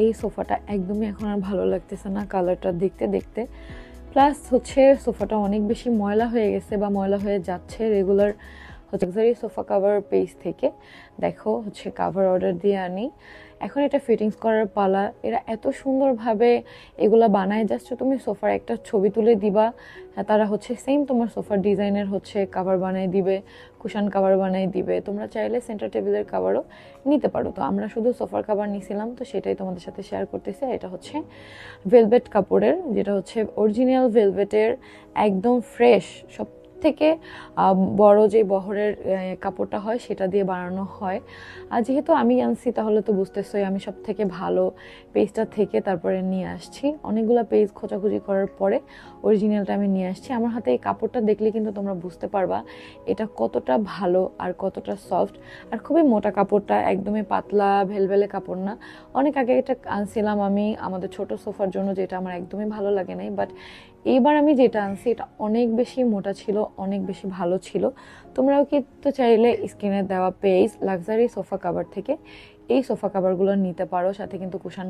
এই সোফাটা একদমই এখন আর ভালো লাগতেছে না কালারটা দেখতে দেখতে। প্লাস হচ্ছে সোফাটা অনেক বেশি ময়লা হয়ে গেছে বা ময়লা হয়ে যাচ্ছে। রেগুলার হচ্ছে লাক্সারি সোফা কাভার পেজ থেকে দেখো হচ্ছে কাভার অর্ডার দিয়ে আনি। এখন এটা ফিটিংস করার পালা। এরা এত সুন্দরভাবে এগুলা বানায়, জাস্ট তুমি সোফার একটা ছবি তুলে দিবা, তারা হচ্ছে সেম তোমার সোফার ডিজাইনের হচ্ছে কাভার বানিয়ে দিবে, কুশান কাভার বানিয়ে দিবে। তোমরা চাইলে সেন্টার টেবিলের কাভারও নিতে পারো। তো আমরা শুধু সোফার কাভার নিয়েছিলাম, তো সেটাই তোমাদের সাথে শেয়ার করতেছি। এটা হচ্ছে ভেলভেট কাপড়ের, যেটা হচ্ছে অরিজিনাল ভেলভেটের, একদম ফ্রেশ, সব থেকে বড় যে বহরের কাপড়টা হয় সেটা দিয়ে বানানো হয়। আর যেহেতু আমি আনছি তাহলে তো বুঝতেছই আমি সব থেকে ভালো পেজটা থেকে তারপরে নিয়ে আসছি। অনেকগুলো পেজ খোঁজাখুঁজি করার পরে অরিজিনালটা আমি নিয়ে আসছি। আমার হাতে এই কাপড়টা দেখলে কিন্তু তোমরা বুঝতে পারবা এটা কতটা ভালো আর কতটা সফট। আর খুবই মোটা কাপড়টা, একদমই পাতলা ভেলভেলে কাপড় না। অনেক আগে এটা আনছিলাম আমি আমাদের ছোট সোফার জন্য, যেটা আমার একদমই ভালো লাগে নাই, বাট এইবার আমি যেটা আনছি এটা অনেক বেশি মোটা ছিল, অনেক বেশি ভালো ছিল। তোমরাও কিন্তু চাইলে স্ক্রিনে দেওয়া পেজ লাক্সারি সোফা কাভার থেকে এই সোফা কাভারগুলো নিতে পারো, সাথে কিন্তু কুশান